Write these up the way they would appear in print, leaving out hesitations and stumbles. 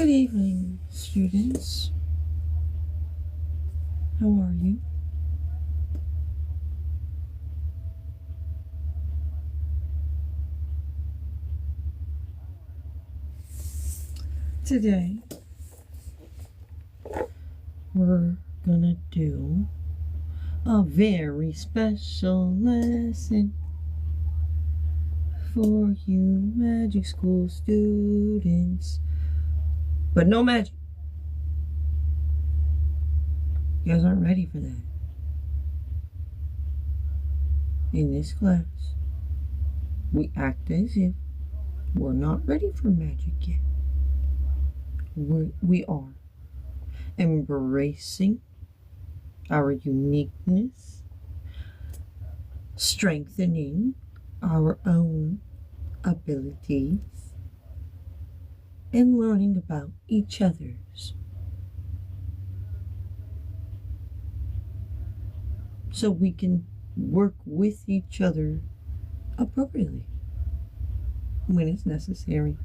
Good evening, students. How are you? Today, we're gonna do a very special lesson for you magic school students. But no magic. You guys aren't ready for that. In this class, we act as if we're not ready for magic yet. We are embracing our uniqueness, strengthening our own abilities, and learning about each other's, so we can work with each other appropriately when it's necessary.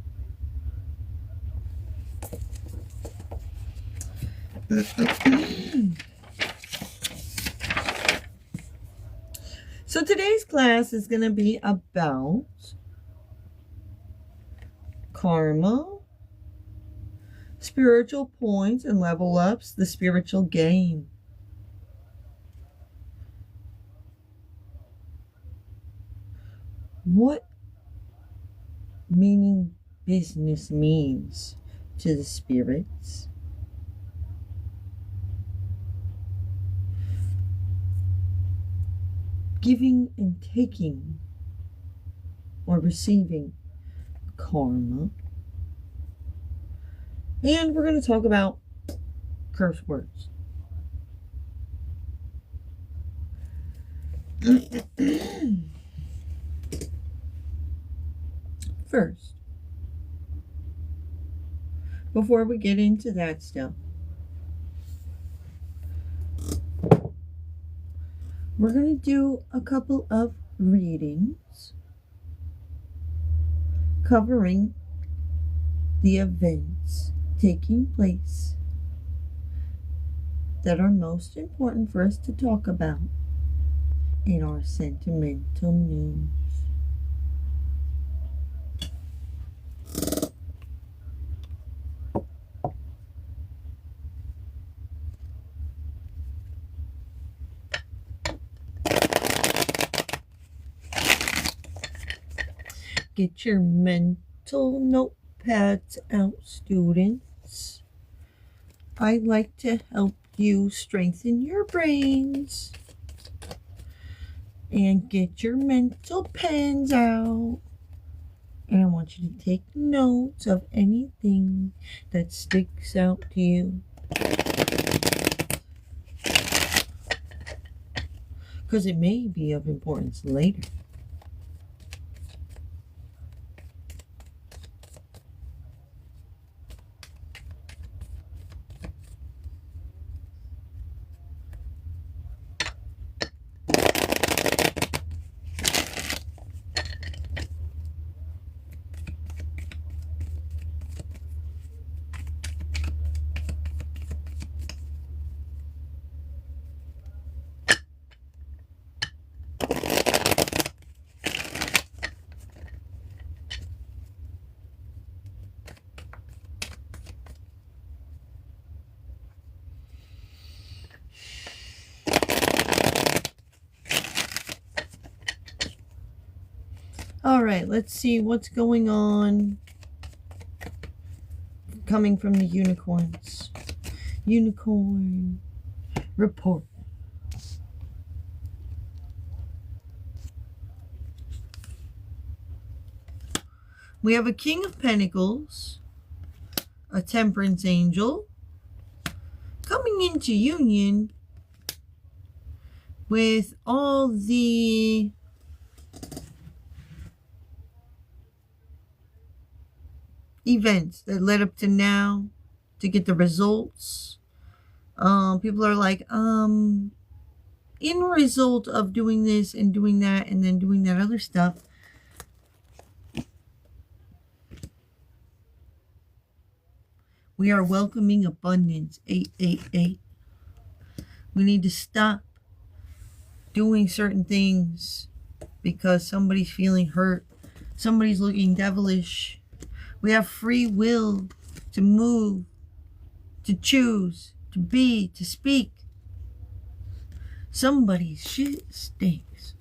So today's class is going to be about karma, spiritual points, and level ups, the spiritual game. What meaning business means to the spirits. Giving and taking or receiving karma. And we're going to talk about curse words. First, before we get into that stuff, we're going to do a couple of readings covering the events taking place that are most important for us to talk about in our sentimental news. Get your mental notepads out, students. I'd like to help you strengthen your brains. And get your mental pens out. And I want you to take notes of anything that sticks out to you. Because it may be of importance later. All right, let's see what's going on coming from the unicorns. Unicorn report. We have a King of Pentacles, a Temperance Angel, coming into union with all the events that led up to now to get the results. People are like, in result of doing this and doing that and then doing that other stuff, We are welcoming abundance. 888. We need to stop doing certain things because somebody's feeling hurt. Somebody's looking devilish. We have free will to move, to choose, to be, to speak. Somebody's shit stinks.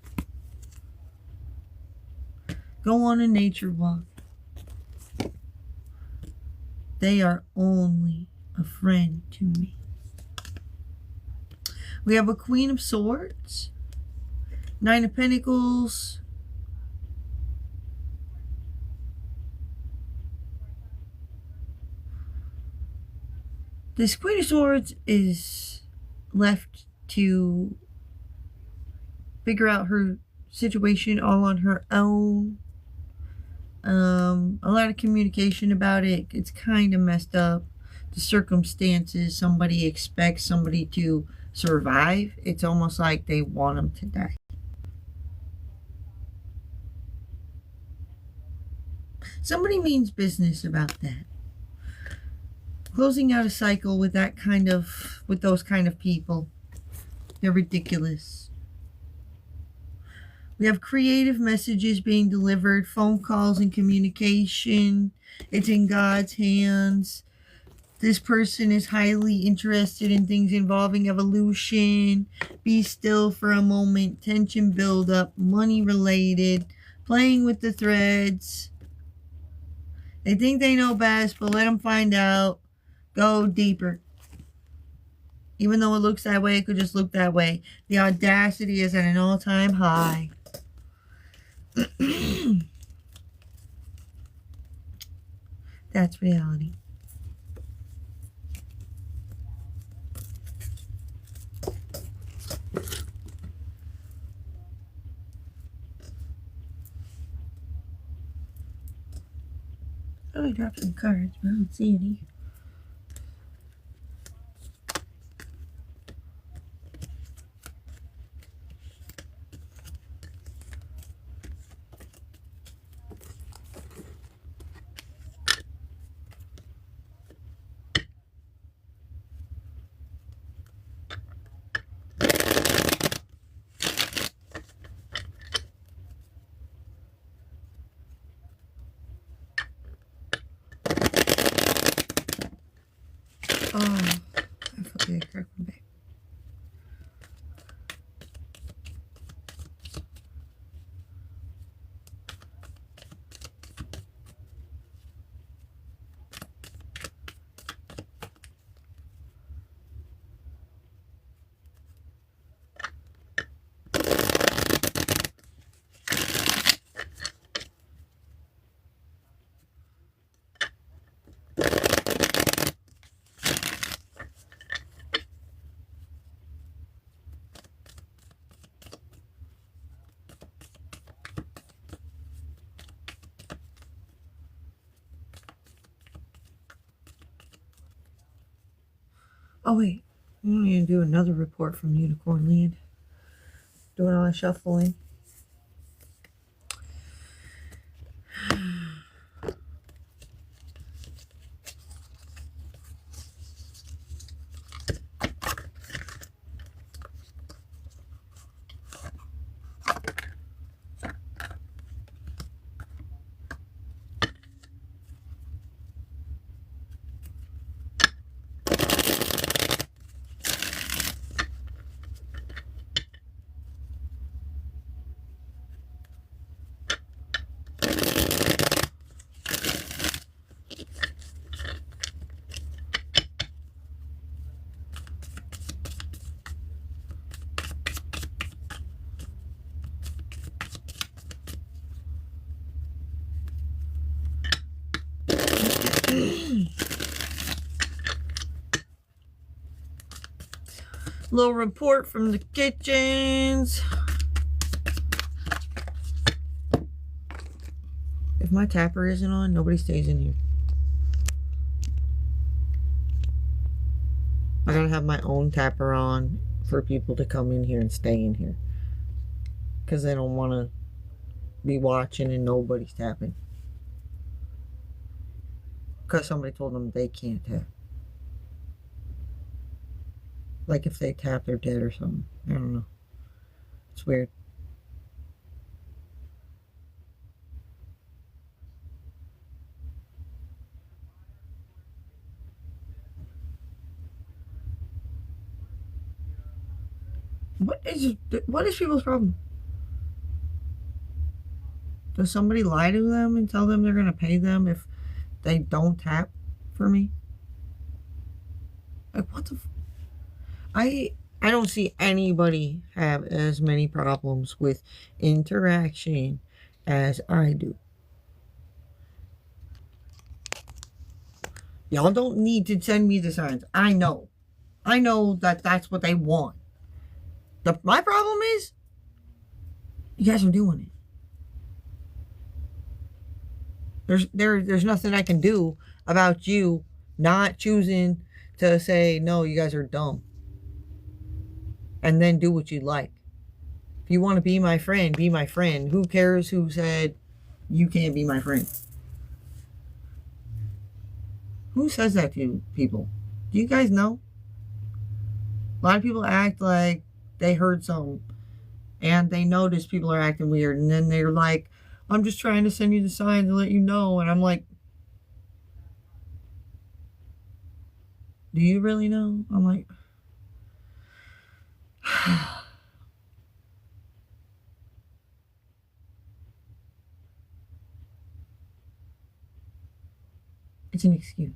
Go on a nature walk. They are only a friend to me. We have a Queen of Swords, 9 of Pentacles, this Queen of Swords is left to figure out her situation all on her own. A lot of communication about it. It's kind of messed up. The circumstances, somebody expects somebody to survive. It's almost like they want them to die. Somebody means business about that. Closing out a cycle with those kind of people. They're ridiculous. We have creative messages being delivered, phone calls and communication. It's in God's hands. This person is highly interested in things involving evolution. Be still for a moment. Tension build up. Money related. Playing with the threads. They think they know best, but let them find out. Go deeper. Even though it looks that way, it could just look that way. The audacity is at an all-time high. That's reality. Oh, I dropped some cards, but I don't see any. Oh, I forgot to crack my back. Oh, wait. I'm going to do another report from Unicorn Land. Doing all the shuffling. Little report from the kitchens. If my tapper isn't on, nobody stays in here. I gotta have my own tapper on for people to come in here and stay in here. Because they don't want to be watching and nobody's tapping. because somebody told them they can't tap. Like if they tap, they're dead or something. I don't know. It's weird. What is people's problem? Does somebody lie to them and tell them they're going to pay them if they don't tap for me? Like, what the I don't see anybody have as many problems with interaction as I do. Y'all don't need to send me the signs. I know that that's what they want. My problem is, you guys are doing it. There's nothing I can do about you not choosing to say, no, you guys are dumb. And then do what you like. If you want to be my friend, be my friend. Who cares who said you can't be my friend? Who says that to people? Do you guys know? A lot of people act like they heard something and they notice people are acting weird, and then they're like, I'm just trying to send you the signs to let you know. And I'm like, do you really know? I'm like, it's an excuse.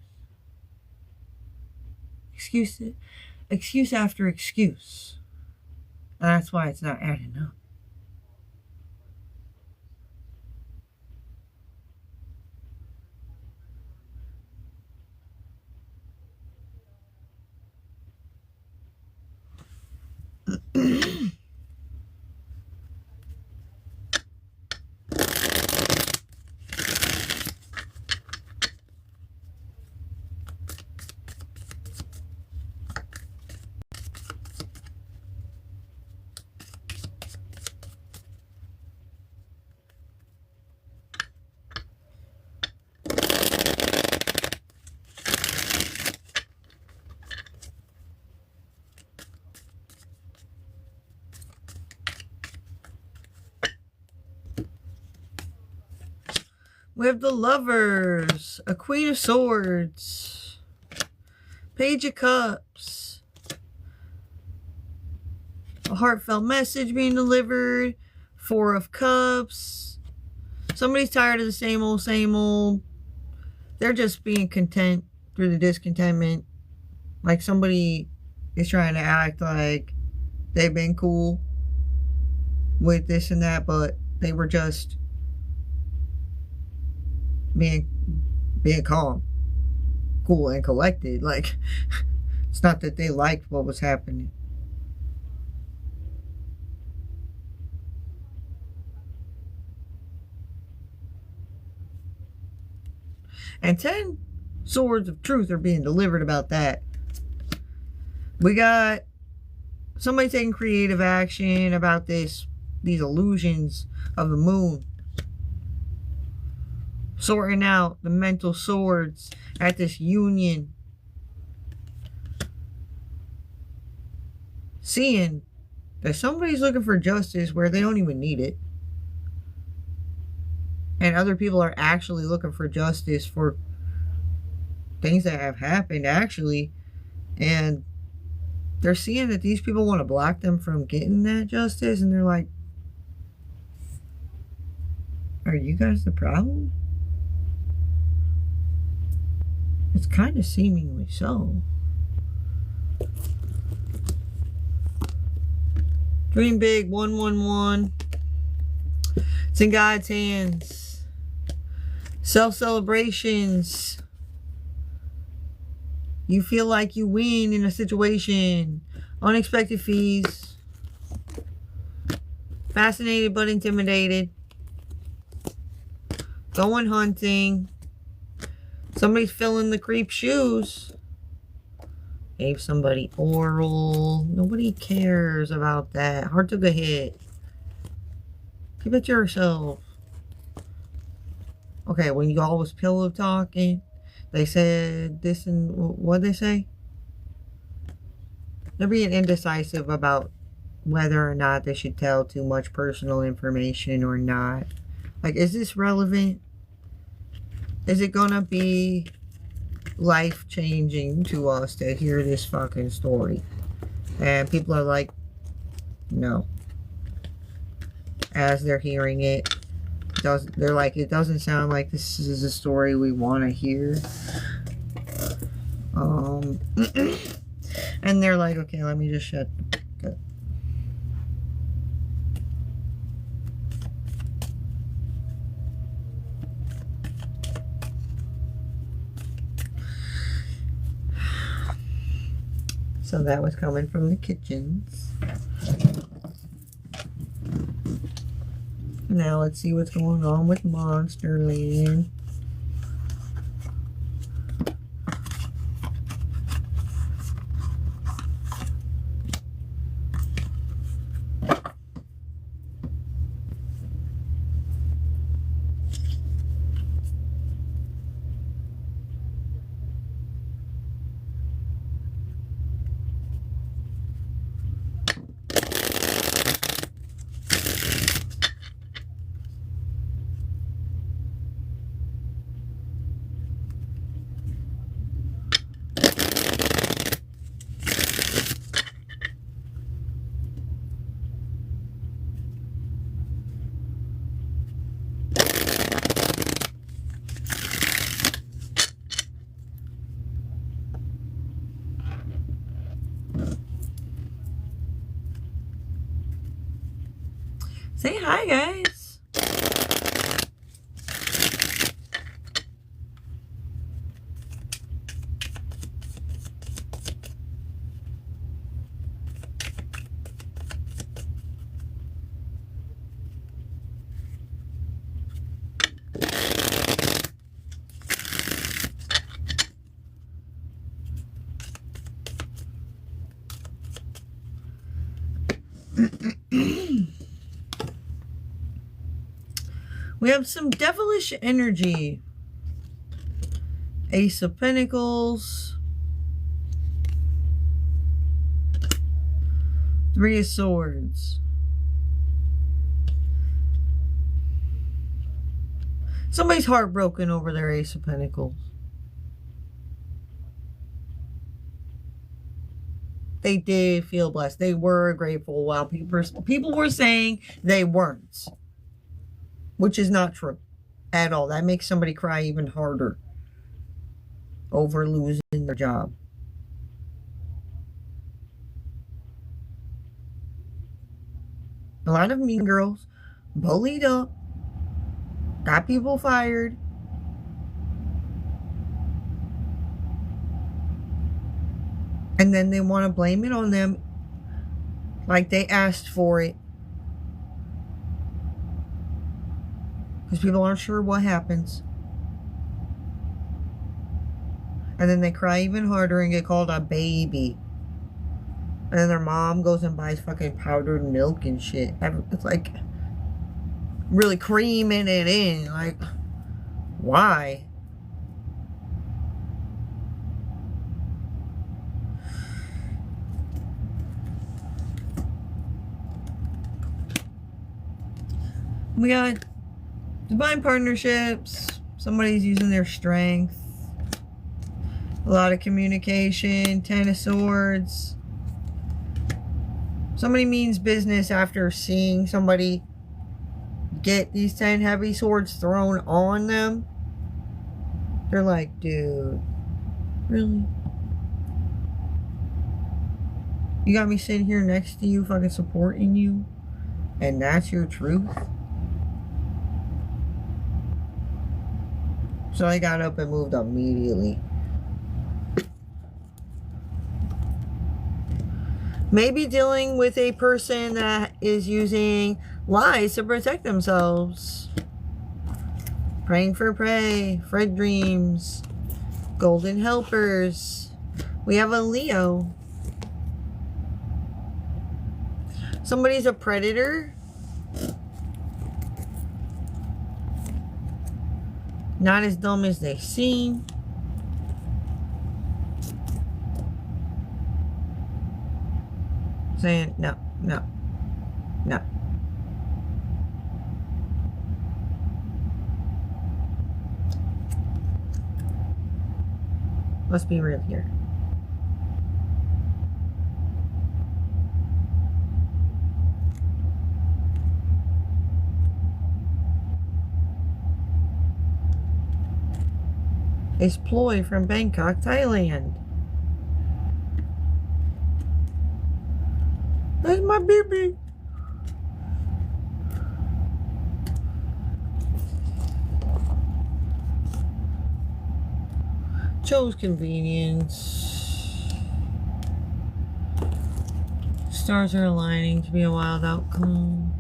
Excuse after excuse. And that's why it's not adding up. We have the Lovers, a Queen of Swords, Page of Cups, a heartfelt message being delivered, Four of Cups. Somebody's tired of the same old, same old. They're just being content through the discontentment. Like somebody is trying to act like they've been cool with this and that, but they were just being calm, cool, and collected. Like, it's not that they liked what was happening. And 10 swords of truth are being delivered about that. We got somebody taking creative action about these illusions of the moon. Sorting out the mental swords at this union. Seeing that somebody's looking for justice where they don't even need it. And other people are actually looking for justice for things that have happened, actually. And they're seeing that these people want to block them from getting that justice. And they're like, are you guys the problem? It's kind of seemingly so. Dream big, 111. It's in God's hands. Self-celebrations. You feel like you win in a situation. Unexpected fees. Fascinated but intimidated. Going hunting. Somebody's filling the creep shoes. Gave somebody oral. Nobody cares about that. Heart took a hit. Keep it to yourself. Okay, when you all was pillow talking, They said this and what they say? They're being indecisive about whether or not they should tell too much personal information or not. Like, is this relevant? Is it gonna be life-changing to us to hear this fucking story? And people are like, no. As they're hearing it, they're like, it doesn't sound like this is a story we want to hear. And they're like, okay, let me just shut. Okay. So that was coming from the kitchens. Now let's see what's going on with Monsterland. Say hi, guys. We have some devilish energy. Ace of Pentacles. Three of Swords. Somebody's heartbroken over their Ace of Pentacles. They did feel blessed. They were grateful while people were saying they weren't. Which is not true at all. That makes somebody cry even harder over losing their job. A lot of mean girls, bullied up, got people fired. And then they want to blame it on them like they asked for it. Because people aren't sure what happens. And then they cry even harder and get called a baby. And then their mom goes and buys fucking powdered milk and shit. It's like really creaming it in. Like, why? We got divine partnerships. Somebody's using their strength. A lot of communication. Ten of Swords. Somebody means business after seeing somebody get these 10 heavy swords thrown on them. They're like, dude, really? You got me sitting here next to you, fucking supporting you, and that's your truth? So I got up and moved immediately. Maybe dealing with a person that is using lies to protect themselves. Praying for prey, Fred dreams, golden helpers. We have a Leo. Somebody's a predator. Not as dumb as they seem. saying, no, no, no. Let's be real here. It's Ploy from Bangkok, Thailand. That's my baby. Chose convenience. Stars are aligning to be a wild outcome.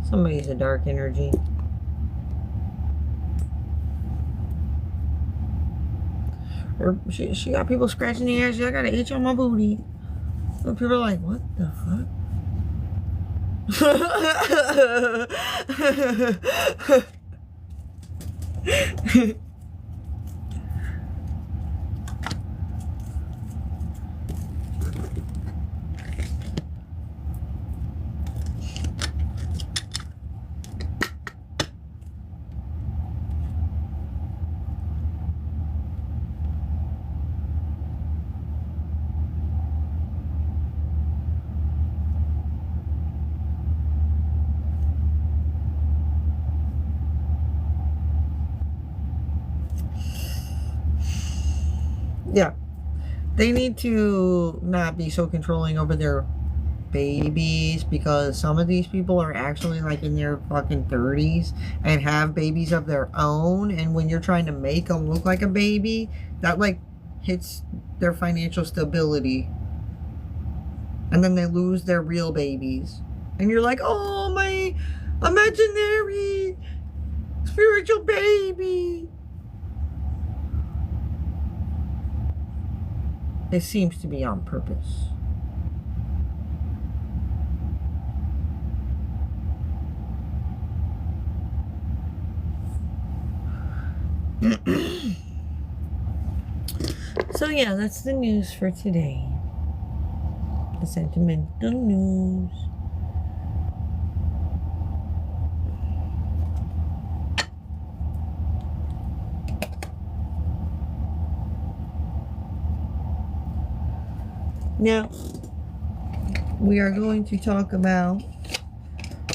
Somebody's a dark energy. Or she got people scratching the ass. I got an itch on my booty. So people are like, what the fuck? Yeah, they need to not be so controlling over their babies, because some of these people are actually like in their fucking 30s and have babies of their own, and when you're trying to make them look like a baby, that like hits their financial stability, and then they lose their real babies, and you're like, oh, my imaginary spiritual baby. It seems to be on purpose. So yeah, that's the news for today. The sentimental news. Now, we are going to talk about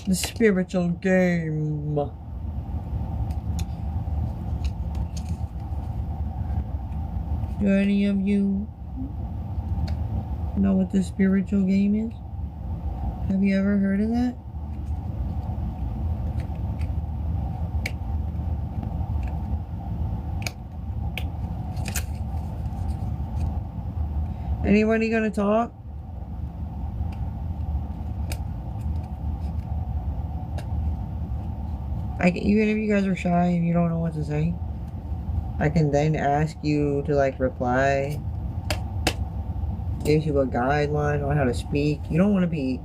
the spiritual game. Do any of you know what the spiritual game is? Have you ever heard of that? Anybody gonna talk? Even if you guys are shy and you don't know what to say, I can then ask you to like reply. Gives you a guideline on how to speak. You don't want to be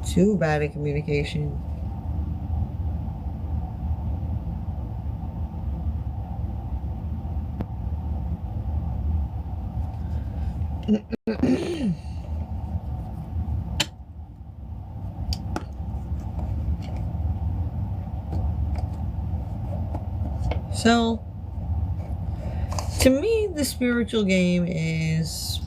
too bad at communication. So, to me, the spiritual game is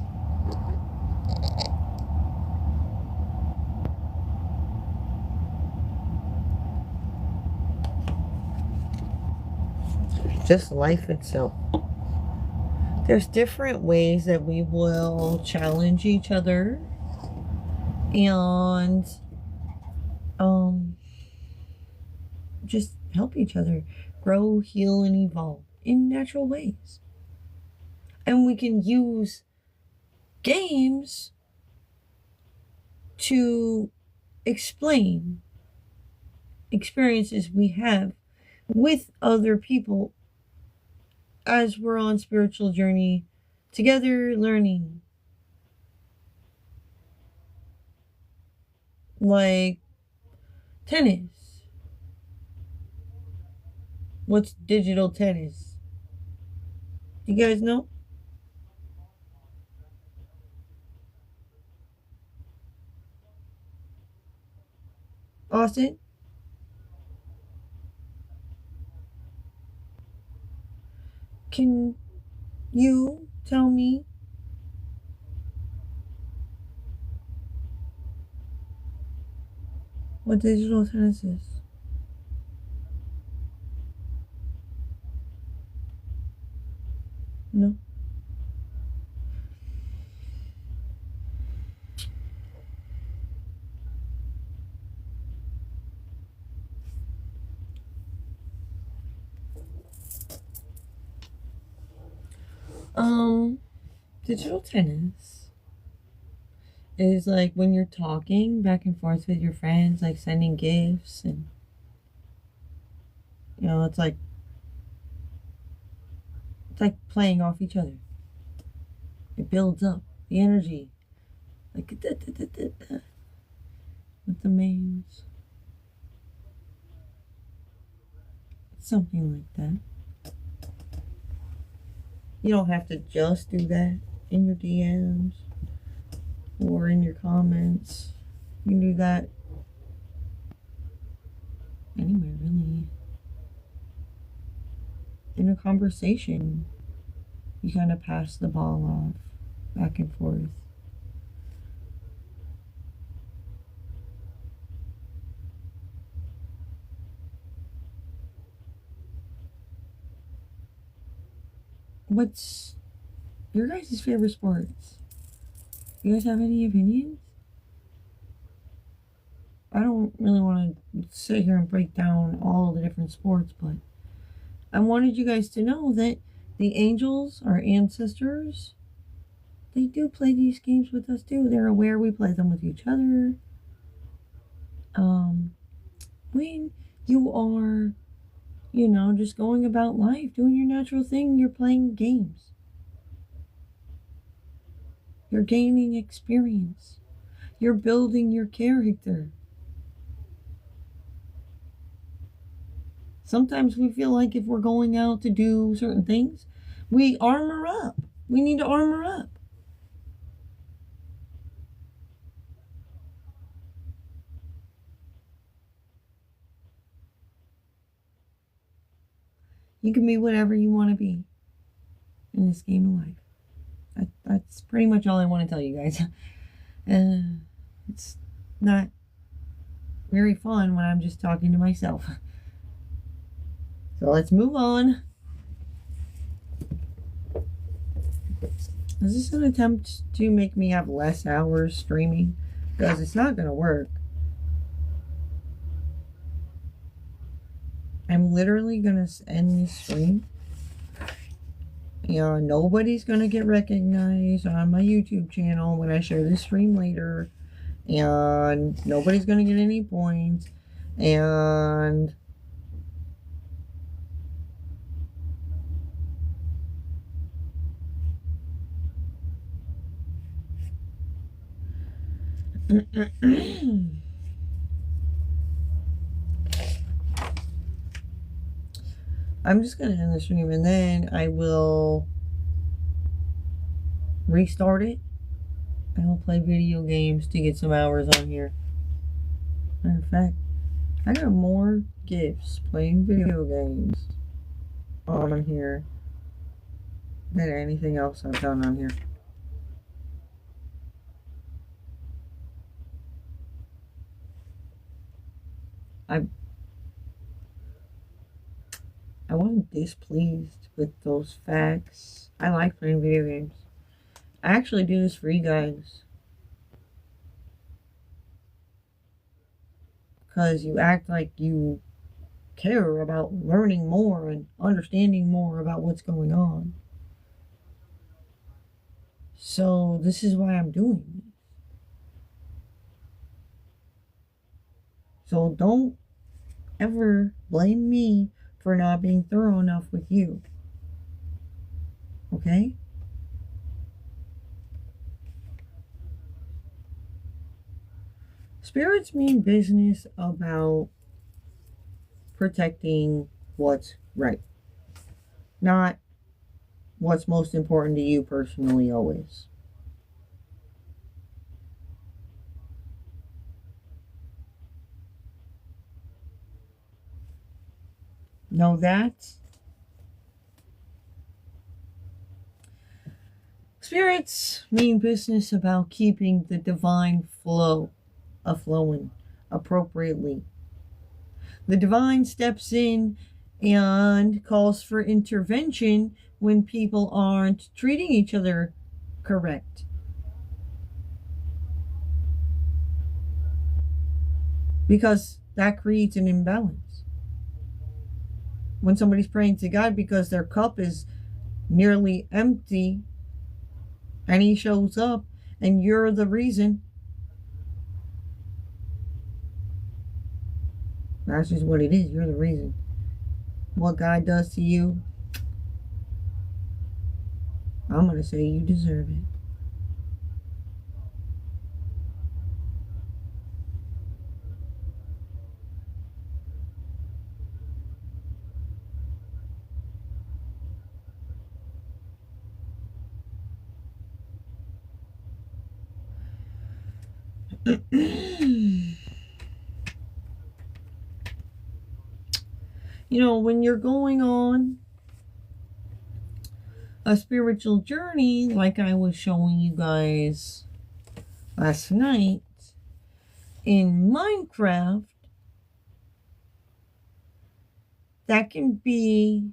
just life itself. There's different ways that we will challenge each other and just help each other grow, heal, and evolve in natural ways. And we can use games to explain experiences we have with other people as we're on spiritual journey together, learning. Like tennis. What's digital tennis? You guys know? Austin? Can you tell me what digital tennis is? No. Digital tennis is like when you're talking back and forth with your friends, like sending gifts, and it's like playing off each other. It builds up the energy, like with the mains, something like that. You don't have to just do that in your DMs or in your comments. You can do that anywhere, really. In a conversation, you kind of pass the ball off back and forth. What's your guys' favorite sports? You guys have any opinions? I don't really want to sit here and break down all the different sports, but I wanted you guys to know that the angels, our ancestors, they do play these games with us too. They're aware we play them with each other. When you are, just going about life, doing your natural thing, you're playing games. You're gaining experience. You're building your character. Sometimes we feel like if we're going out to do certain things, we armor up. We need to armor up. You can be whatever you want to be in this game of life. That's pretty much all I want to tell you guys. It's not very fun when I'm just talking to myself. So let's move on. Is this an attempt to make me have less hours streaming? Because it's not going to work. I'm literally going to end this stream. Nobody's going to get recognized on my YouTube channel when I share this stream later. And nobody's going to get any points. And I'm just going to end the stream and then I will restart it. I will play video games to get some hours on here. Matter of fact, I got more gifts playing video games on here than anything else I've done on here. I wasn't displeased with those facts. I like playing video games. I actually do this for you guys. Because you act like you care about learning more and understanding more about what's going on. So this is why I'm doing this. So don't ever blame me for not being thorough enough with you. Okay? Spirits mean business about protecting what's right. Not what's most important to you personally always. Know that. Spirits mean business about keeping the divine flow a-flowing appropriately. The divine steps in and calls for intervention when people aren't treating each other correct. Because that creates an imbalance. When somebody's praying to God because their cup is nearly empty and he shows up and you're the reason, that's just what it is. You're the reason. What God does to you, I'm going to say you deserve it. You know, when you're going on a spiritual journey, like I was showing you guys last night in Minecraft, that can be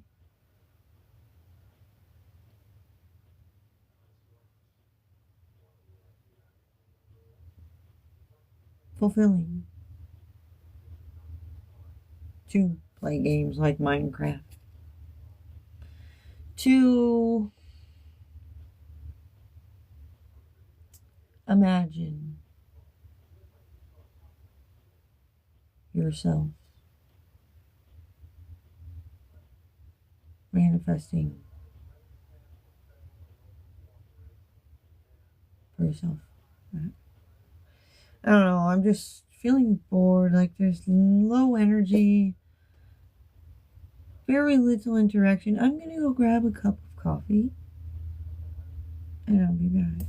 fulfilling to play games like Minecraft, to imagine yourself manifesting for yourself. I don't know, I'm just feeling bored, like there's low energy, very little interaction. I'm gonna go grab a cup of coffee and I'll be back.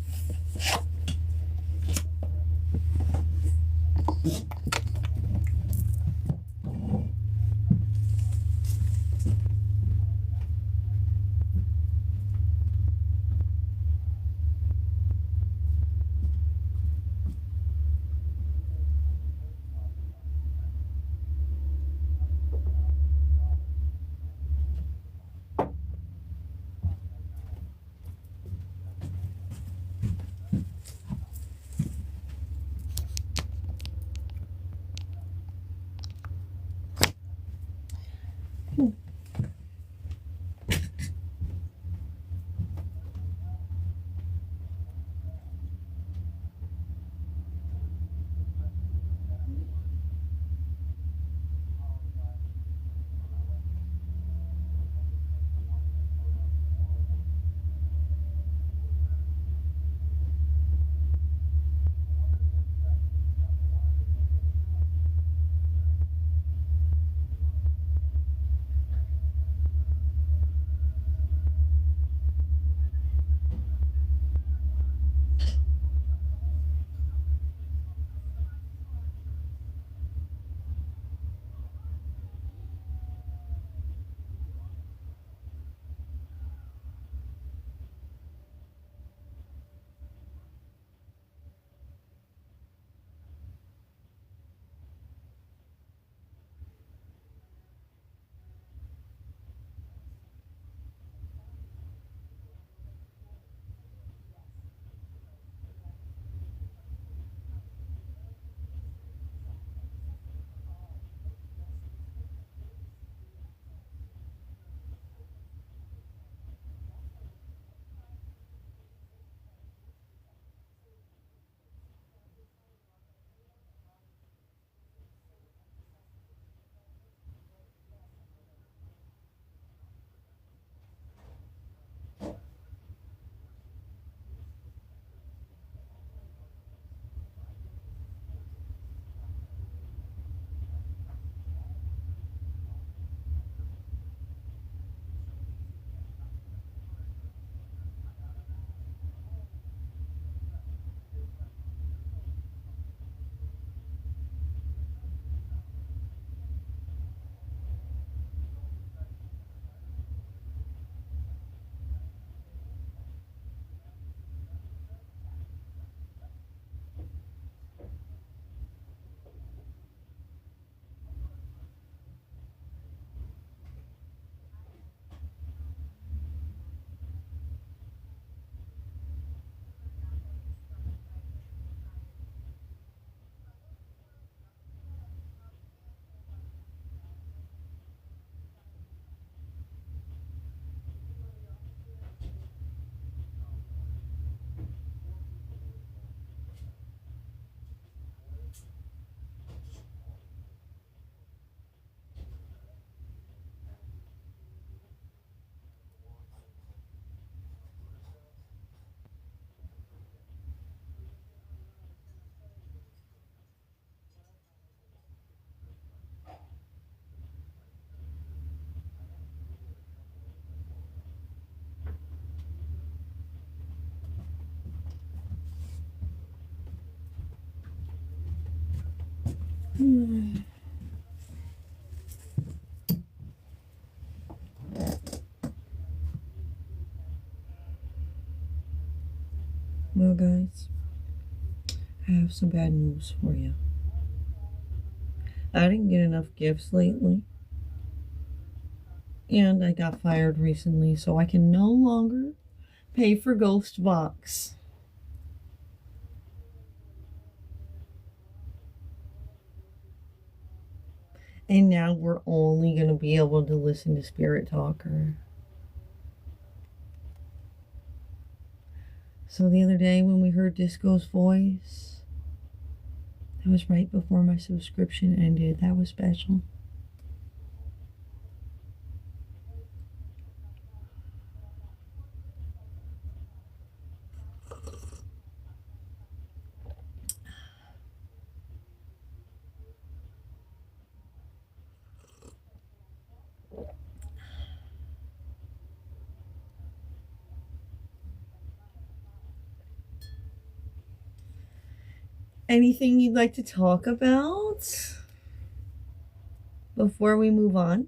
Well, guys, I have some bad news for you. I didn't get enough gifts lately. And I got fired recently, so I can no longer pay for Ghost Box. And now we're only going to be able to listen to Spirit Talker. So the other day when we heard Disco's voice, that was right before my subscription ended. That was special. Anything you'd like to talk about before we move on?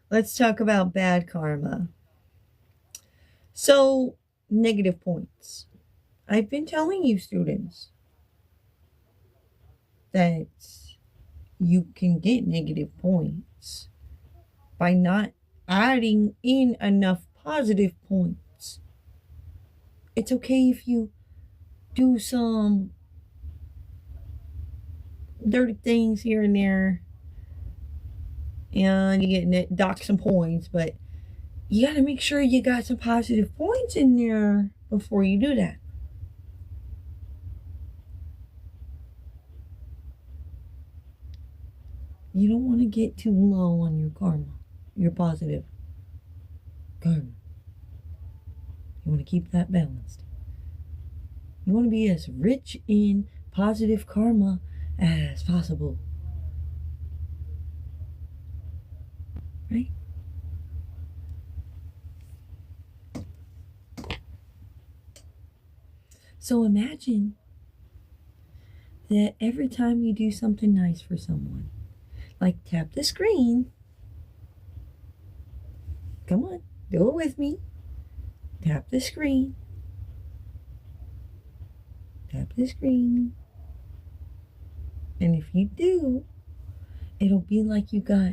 Let's talk about bad karma. So, negative points. I've been telling you, students, that you can get negative points by not adding in enough positive points. It's okay if you do some dirty things here and there and you get docked some points, but you gotta make sure you got some positive points in there before you do that. You don't want to get too low on your karma, your positive karma. You want to keep that balanced. You want to be as rich in positive karma as possible. Right? So imagine that every time you do something nice for someone, like tap the screen. Come on, do it with me. Tap the screen. Tap the screen. And if you do, it'll be like you got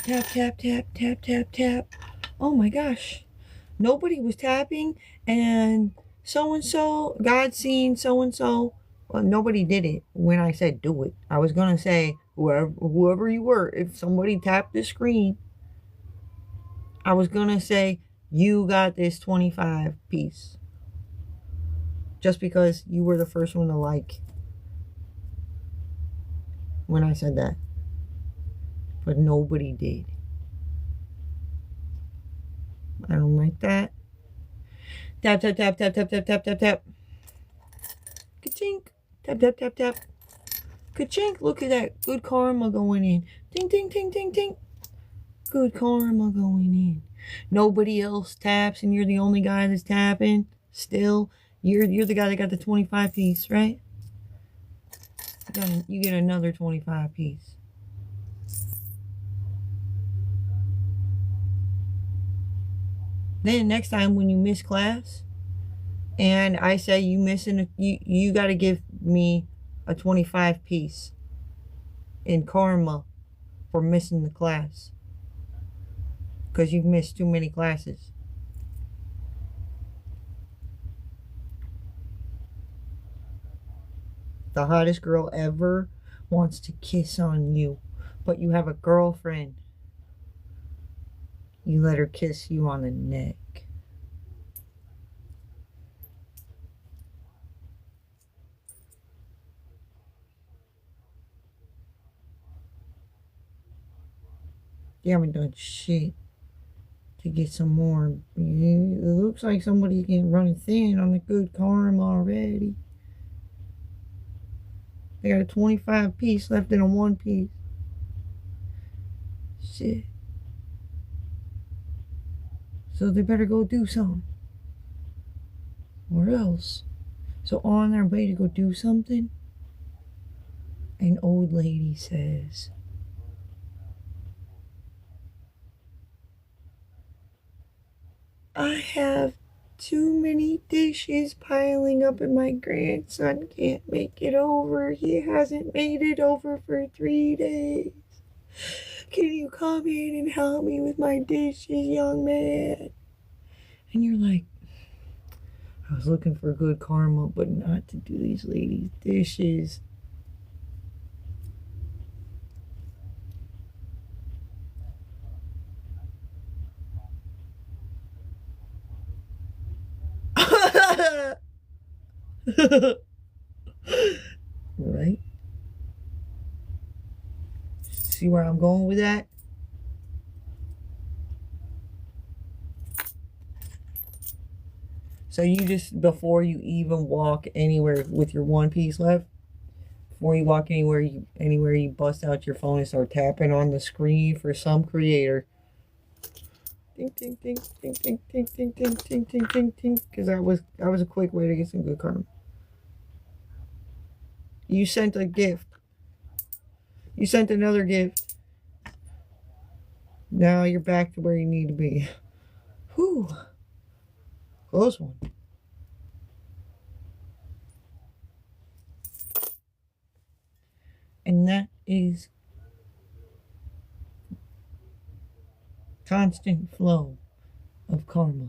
tap, tap, tap, tap, tap, tap. Oh my gosh. Nobody was tapping, and so-and-so, God seen so-and-so. Well, nobody did it when I said do it. I was going to say, whoever you were, if somebody tapped the screen, I was going to say, you got this 25 piece. Just because you were the first one to like when I said that. But nobody did. I don't like that. Tap, tap, tap, tap, tap, tap, tap, tap, tap. Ka-chink. Tap, tap, tap, tap. Ka-chink. Look at that. Good karma going in. Ding, ding, ding, ding, ding. Good karma going in. Nobody else taps and you're the only guy that's tapping. Still, you're the guy that got the 25 piece, right? You get another 25 piece. Then next time when you miss class and I say you got to give me a 25 piece in karma for missing the class because you've missed too many classes. The hottest girl ever wants to kiss on you, but you have a girlfriend. You let her kiss you on the neck. You haven't done shit to get some more. It looks like somebody's getting running thin on the good karma already. They got a 25 piece left in a 1 piece. Shit. So they better go do something. Or else. So on their way to go do something, an old lady says, I have too many dishes piling up and my grandson can't make it over. He hasn't made it over for 3 days. Can you come in and help me with my dishes, young man? And you're like, I was looking for good karma, but not to do these ladies' dishes. Right? See where I'm going with that? So you just, before you even walk anywhere with your 1 piece left, before you walk anywhere, you bust out your phone and start tapping on the screen for some creator. Ding, ding, ding, ding, ding, ding, ding, ding, ding, ding, ding, ding. Because that was a quick way to get some good karma. You sent a gift. You sent another gift. Now you're back to where you need to be. Whew. Close one. And that is constant flow of karma.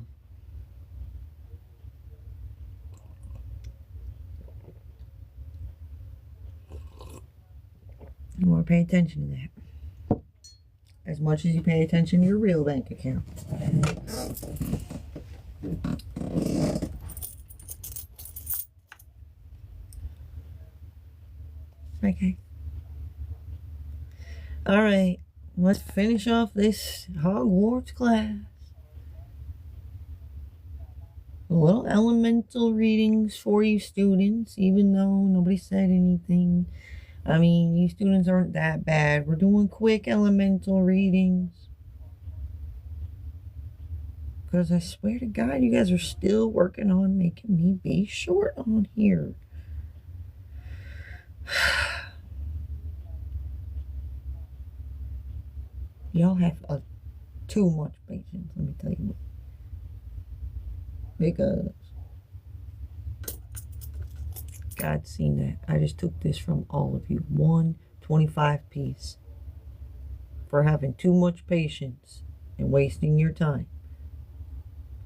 You want to pay attention to that. As much as you pay attention to your real bank account. Okay. Alright. Let's finish off this Hog Warts class. A little elemental readings for you students, even though nobody said anything. I mean, you students aren't that bad. We're doing quick elemental readings. Because I swear to God, you guys are still working on making me be short on here. Y'all have too much patience, let me tell you what. Because God's seen that. I just took this from all of you. 125 piece. For having too much patience and wasting your time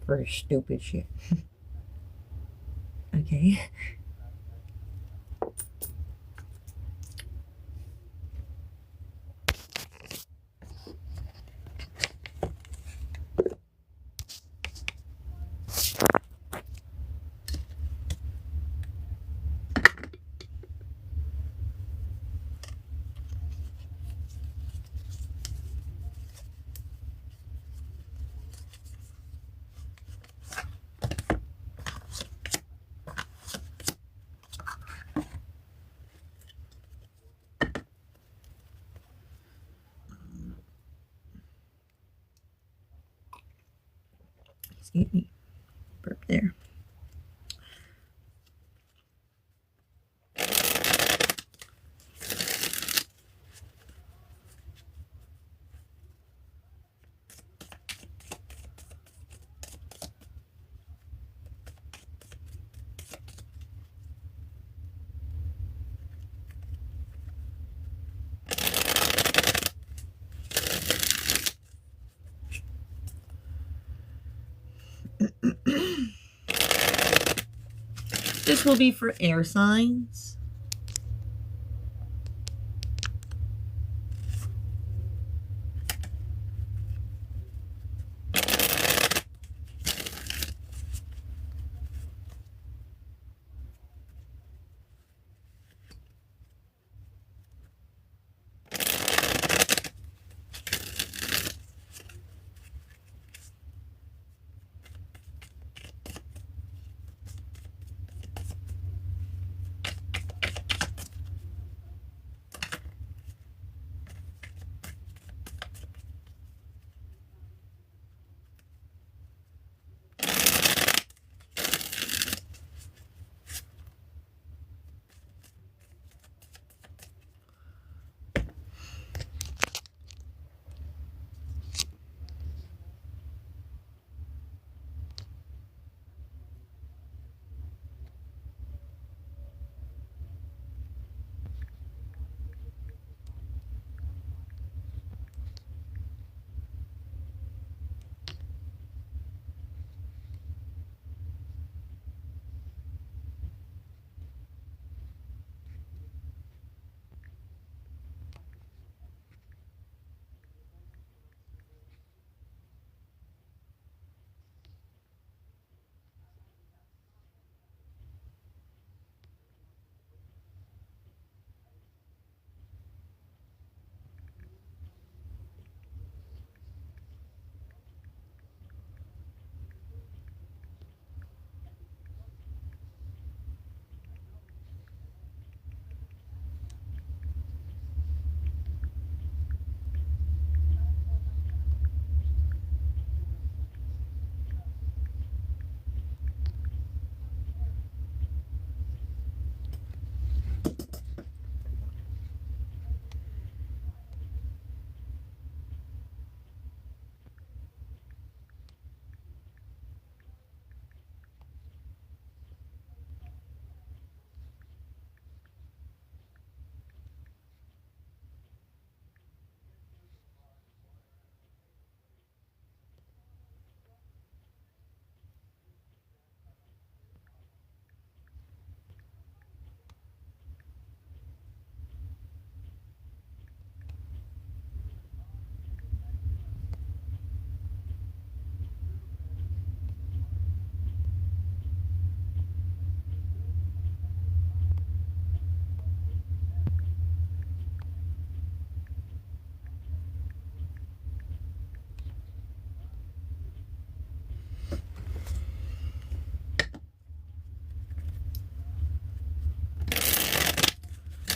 for stupid shit. Okay? Excuse me. Burp there. This will be for air signs.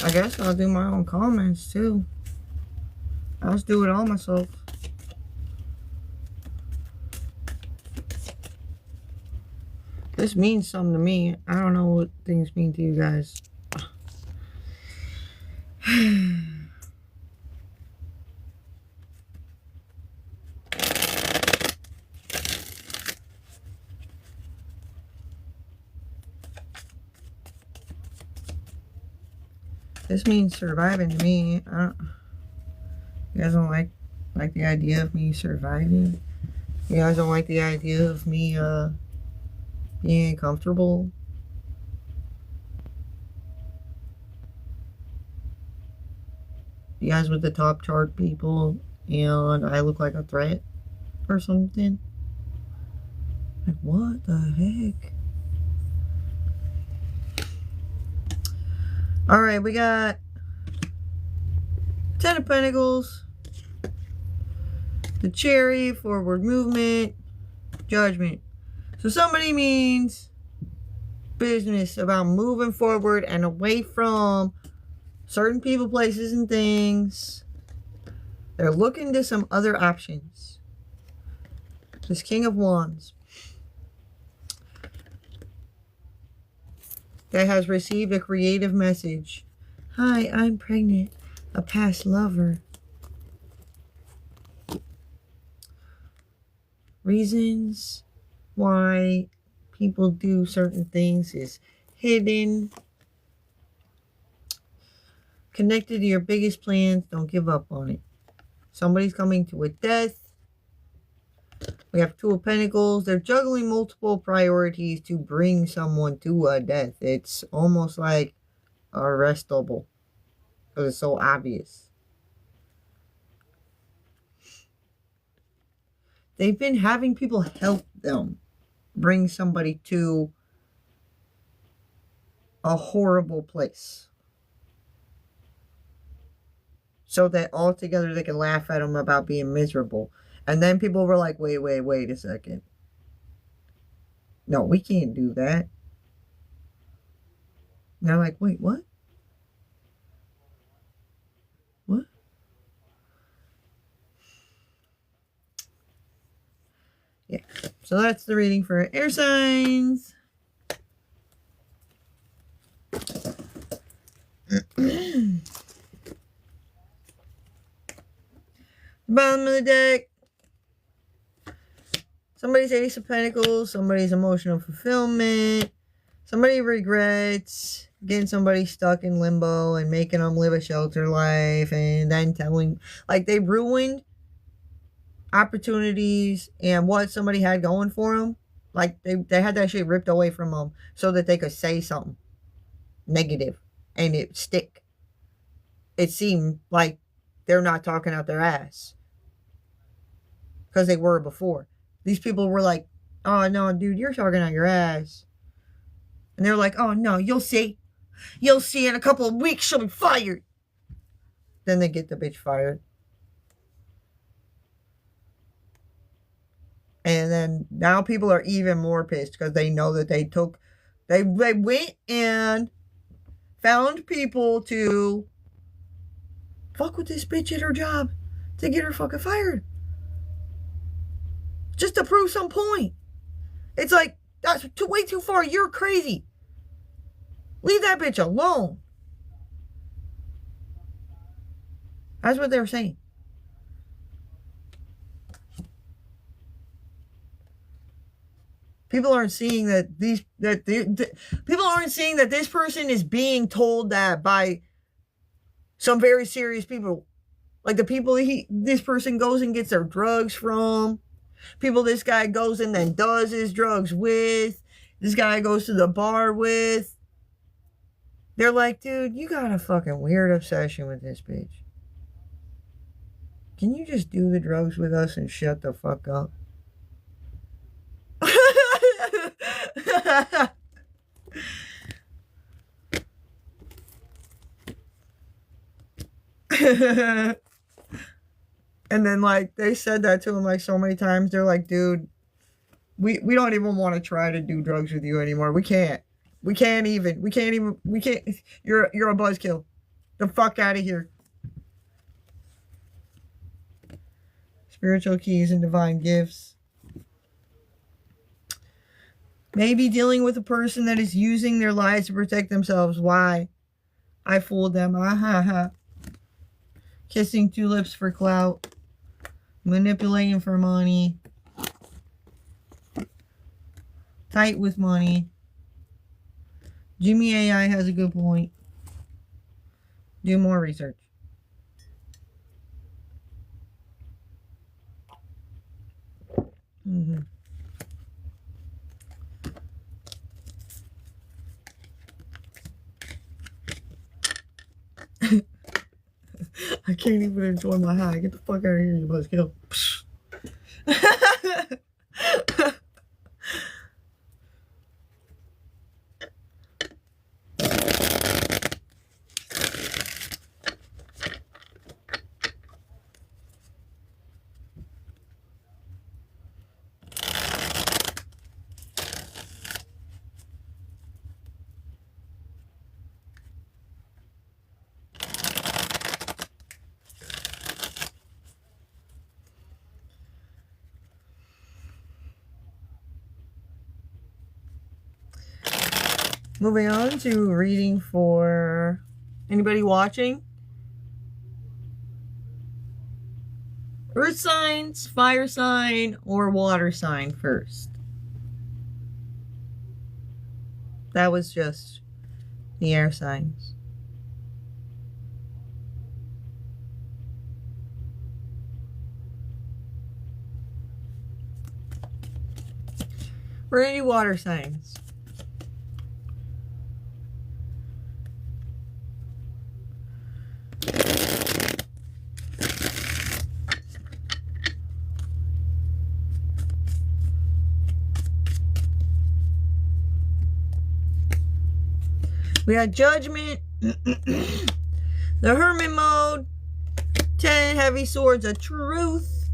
I guess I'll do my own comments too. I'll just do it all myself. This means something to me. I don't know what things mean to you guys. This means surviving to me. You guys don't like the idea of me surviving? You guys don't like the idea of me being comfortable? You guys with the top chart people and I look like a threat or something? Like, what the heck? Alright, we got 10 of Pentacles, the Chariot, forward movement, Judgment. So somebody means business about moving forward and away from certain people, places, and things. They're looking to some other options. This King of Wands. That has received a creative message. Hi, I'm pregnant. A past lover. Reasons why people do certain things is hidden. Connected to your biggest plans. Don't give up on it. Somebody's coming to a death. We have 2 of Pentacles. They're juggling multiple priorities to bring someone to a death. It's almost like arrestable because it's so obvious. They've been having people help them bring somebody to a horrible place, so that all together they can laugh at them about being miserable. And then people were like, wait a second. No, we can't do that. And they're like, wait, what? What? Yeah. So that's the reading for air signs. Bottom of the deck. Somebody's Ace of Pentacles. Somebody's emotional fulfillment. Somebody regrets getting somebody stuck in limbo and making them live a shelter life. And then telling, like, they ruined opportunities and what somebody had going for them. Like, they had that shit ripped away from them so that they could say something negative and it stick. It seemed like they're not talking out their ass because they were before. These people were like, oh, no, dude, you're talking out your ass. And they're like, oh, no, you'll see. You'll see in a couple of weeks she'll be fired. Then they get the bitch fired. And then now people are even more pissed because they know that they went and found people to fuck with this bitch at her job to get her fucking fired. Just to prove some point. It's like, that's way too far. You're crazy. Leave that bitch alone. That's what they were saying. People aren't seeing that people aren't seeing that this person is being told that by some very serious people. Like the people this person goes and gets their drugs from. People this guy goes and then does his drugs with. This guy goes to the bar with. They're like, dude, you got a fucking weird obsession with this bitch. Can you just do the drugs with us and shut the fuck up? And then, like, they said that to him, like, so many times. They're like, dude, we don't even want to try to do drugs with you anymore. We can't. You're a buzzkill. The fuck out of here. Spiritual keys and divine gifts. Maybe dealing with a person that is using their lies to protect themselves. Why? I fooled them. Kissing tulips for clout. Manipulating for money. Tight with money. Jimmy AI has a good point. Do more research. I can't even enjoy my high. Get the fuck out of here, you buzzkill. Moving on to reading for anybody watching. Earth signs, fire sign, or water sign first. That was just the air signs. For any water signs. We got Judgment, the Hermit Mode, 10 Heavy Swords of Truth.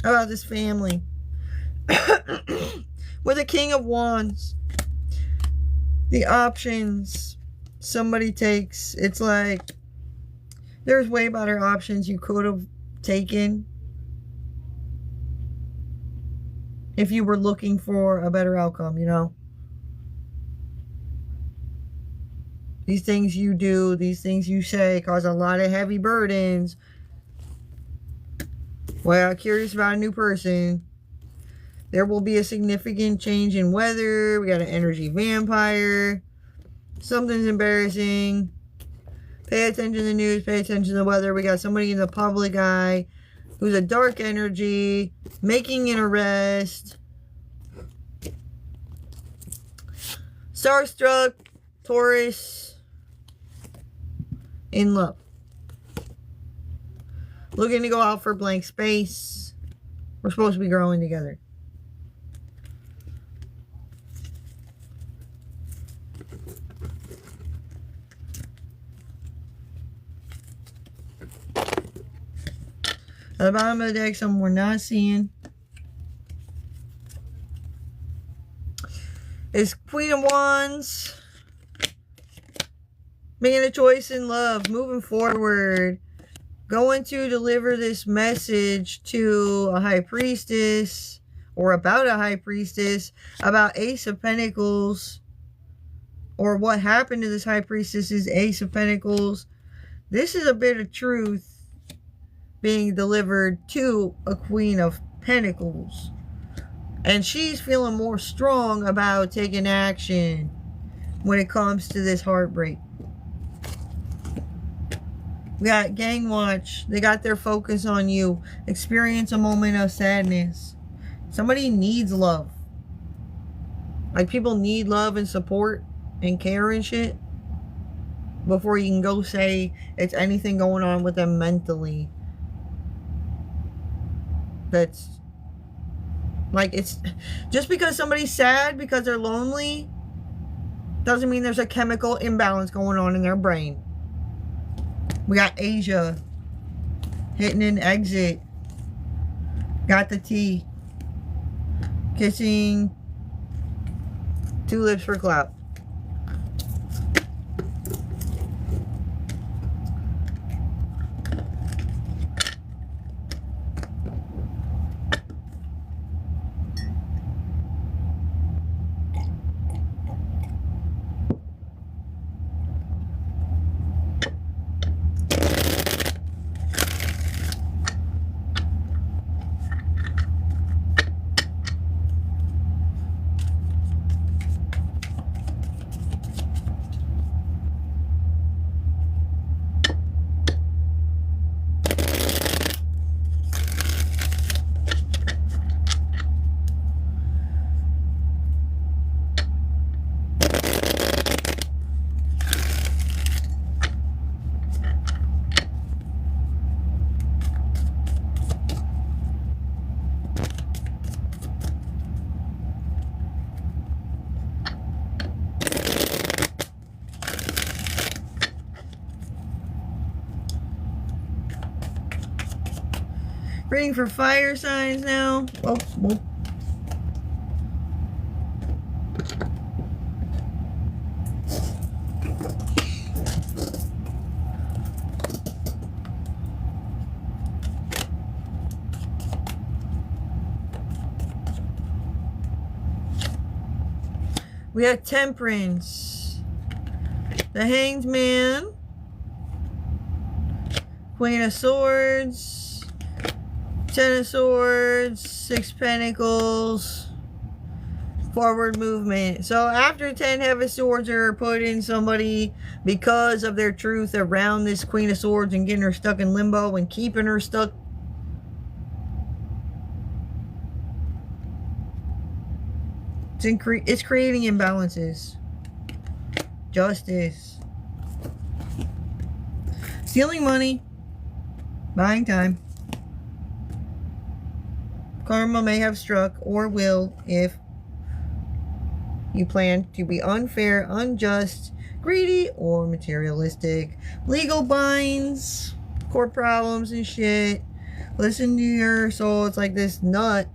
About this family. With the King of Wands. The options somebody takes. It's like there's way better options you could have taken if you were looking for a better outcome, you know? These things you do, these things you say cause a lot of heavy burdens. Well, curious about a new person. There will be a significant change in weather. We got an energy vampire. Something's embarrassing. Pay attention to the news. Pay attention to the weather. We got somebody in the public eye who's a dark energy. Making an arrest. Starstruck. Taurus. In love. Looking to go out for blank space. We're supposed to be growing together. At the bottom of the deck, something we're not seeing is Queen of Wands. Making a choice in love, moving forward, going to deliver this message to a high priestess, or about a high priestess, about Ace of Pentacles, or what happened to this high priestess's Ace of Pentacles. This is a bit of truth being delivered to a Queen of Pentacles, and she's feeling more strong about taking action when it comes to this heartbreak. We got Gang Watch. They got their focus on you. Experience a moment of sadness. Somebody needs love. Like, people need love and support and care and shit before you can go say it's anything going on with them mentally. That's like, it's just because somebody's sad because they're lonely doesn't mean there's a chemical imbalance going on in their brain. We got Asia hitting an exit. Got the T. Kissing tulips for clout. Reading for fire signs now. Oh. We have Temperance, the Hanged Man, Queen of Swords, Ten of Swords, Six Pentacles, forward movement. So after 10 heavy swords are put in somebody because of their truth around this Queen of Swords and getting her stuck in limbo and keeping her stuck, it's creating imbalances. Justice. Stealing money. Buying time. Karma may have struck or will if you plan to be unfair, unjust, greedy, or materialistic. Legal binds, court problems and shit. Listen to your soul. It's like this nut.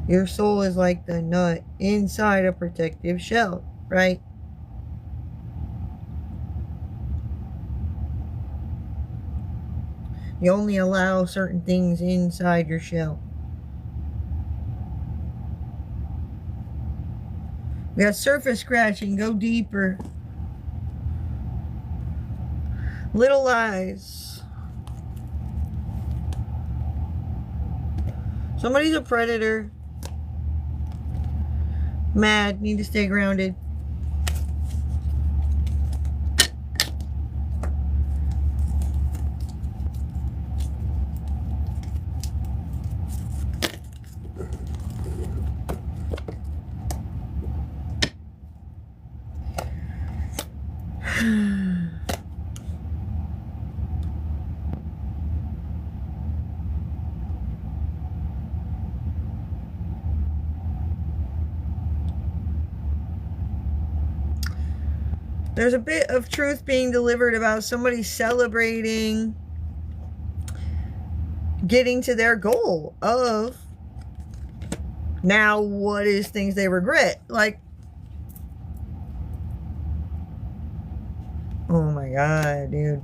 Your soul is like the nut inside a protective shell, right? You only allow certain things inside your shell. We got surface scratching. Go deeper. Little lies. Somebody's a predator. Mad. Need to stay grounded. There's a bit of truth being delivered about somebody celebrating getting to their goal of now what is things they regret. Like, oh my God, dude.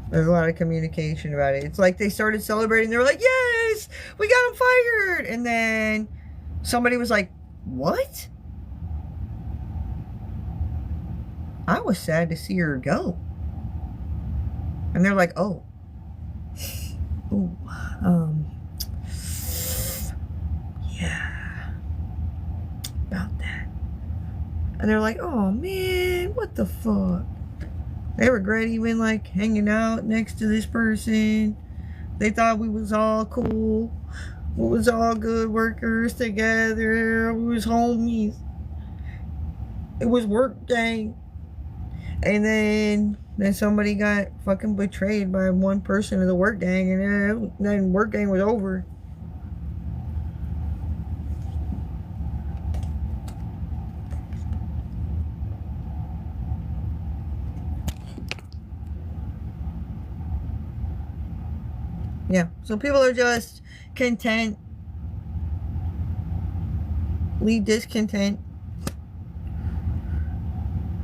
There's a lot of communication about it. It's like they started celebrating. They were like, yes, we got him fired. And then somebody was like, what? I was sad to see her go. And they're like, oh. Ooh, yeah. About that. And they're like, oh man, what the fuck? They regret even like hanging out next to this person. They thought we was all cool. We was all good workers together. We was homies. It was work gang. And then somebody got fucking betrayed by one person of the work gang, and then work gang was over. Yeah, so people are just content, discontent.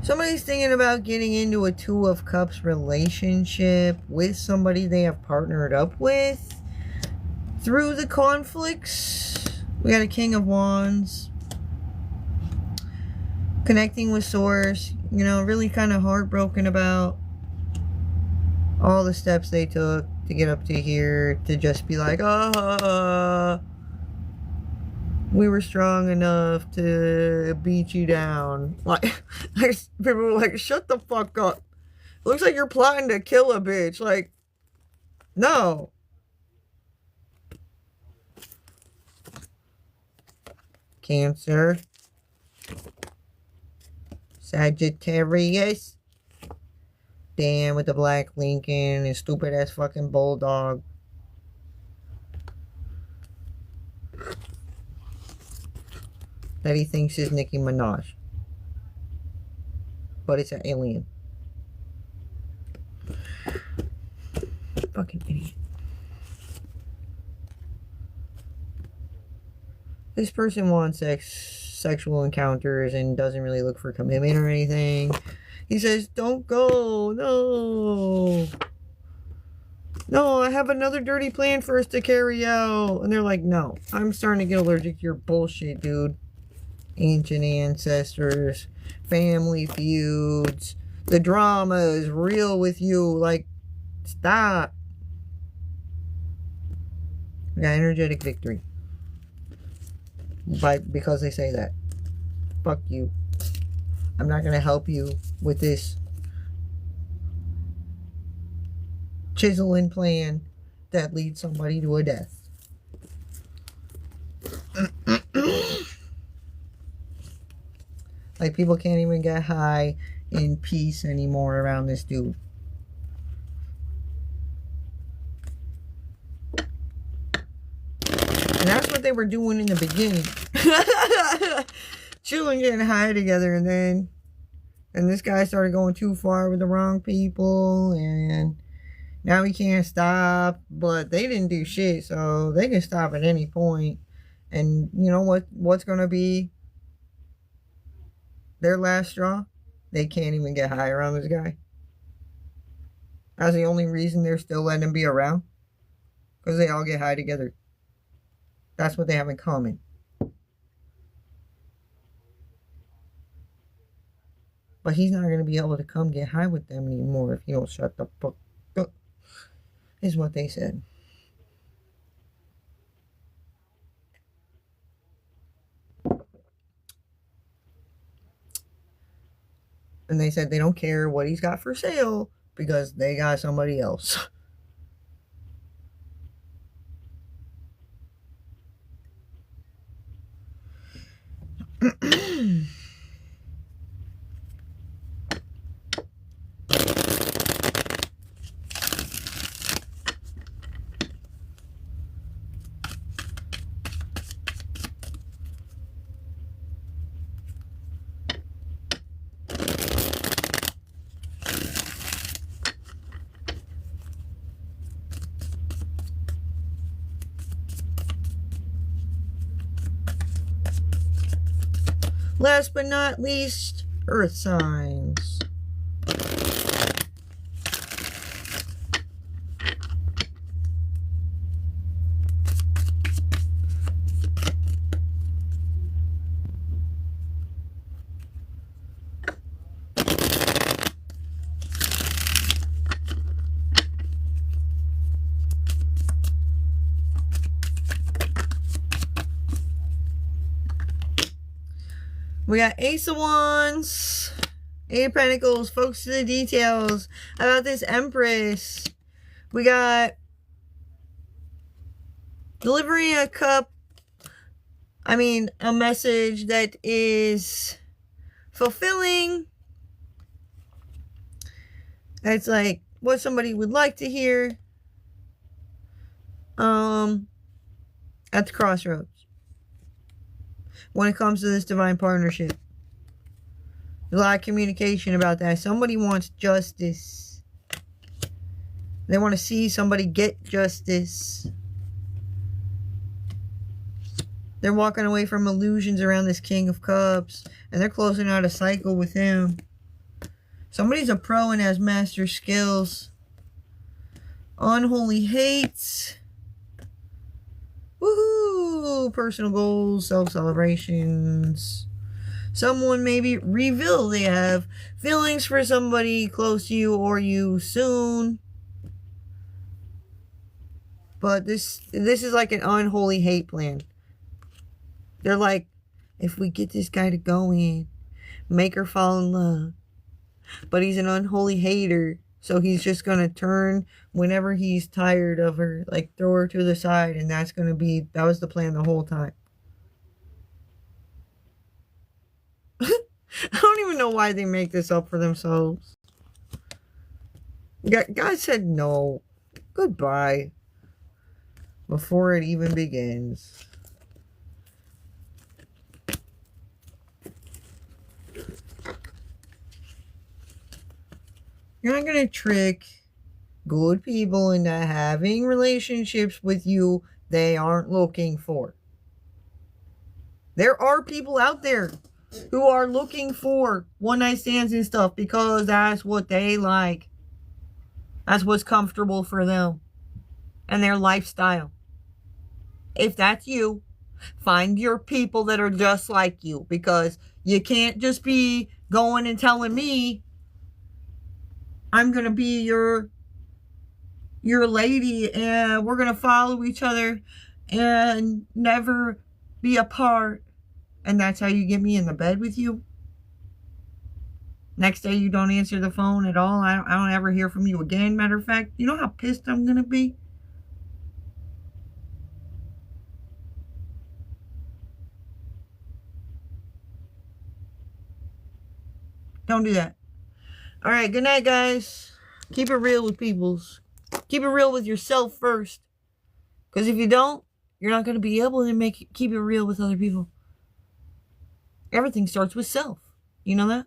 Somebody's thinking about getting into a Two of Cups relationship with somebody they have partnered up with through the conflicts. We got a King of Wands. Connecting with Source. You know, really kind of heartbroken about all the steps they took to get up to here. To just be like, we were strong enough to beat you down. Like, people were like, shut the fuck up. It looks like you're plotting to kill a bitch. Like, no. Cancer. Sagittarius. Dan with the black Lincoln and stupid ass fucking bulldog. That he thinks is Nicki Minaj. but it's an alien. Fucking idiot. This person wants sexual encounters and doesn't really look for commitment or anything. He says, don't go. No. No, I have another dirty plan for us to carry out. And they're like, no. I'm starting to get allergic to your bullshit, dude. Ancient ancestors. Family feuds. The drama is real with you. Like, stop. We got energetic victory. Because they say that. Fuck you. I'm not going to help you with this chiseling plan that leads somebody to a death. Like, people can't even get high in peace anymore around this dude. And that's what they were doing in the beginning. Chilling, getting high together, and this guy started going too far with the wrong people, and now he can't stop. But they didn't do shit, so they can stop at any point. And you know what's gonna be their last straw? They can't even get high around this guy. That's the only reason they're still letting him be around, because they all get high together. That's what they have in common. But he's not going to be able to come get high with them anymore if you don't shut the fuck up, is what they said. And they said they don't care what he's got for sale because they got somebody else. Last but not least, earth signs. We got Ace of Wands, Eight of Pentacles, focus to the details about this Empress. We got delivering a a message that is fulfilling. That's like what somebody would like to hear at the crossroads. When it comes to this divine partnership, there's a lot of communication about that. Somebody wants justice. They want to see somebody get justice. They're walking away from illusions around this King of Cups, and they're closing out a cycle with him. Somebody's a pro and has master skills. Unholy hates. Woohoo! Personal goals, self-celebrations. Someone maybe reveal they have feelings for somebody close to you or you soon. But this is like an unholy hate plan. They're like, if we get this guy to go in, make her fall in love. But he's an unholy hater. So he's just going to turn whenever he's tired of her, like throw her to the side. And that was the plan the whole time. I don't even know why they make this up for themselves. God said no. Goodbye. Before it even begins. You're not going to trick good people into having relationships with you they aren't looking for. There are people out there who are looking for one night stands and stuff because that's what they like. That's what's comfortable for them and their lifestyle. If that's you, find your people that are just like you, because you can't just be going and telling me I'm going to be your lady and we're going to follow each other and never be apart, and that's how you get me in the bed with you. Next day you don't answer the phone at all. I don't ever hear from you again. Matter of fact, you know how pissed I'm going to be? Don't do that. All right, good night, guys. Keep it real with peoples. Keep it real with yourself first. Because if you don't, you're not going to be able to keep it real with other people. Everything starts with self. You know that?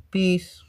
Peace.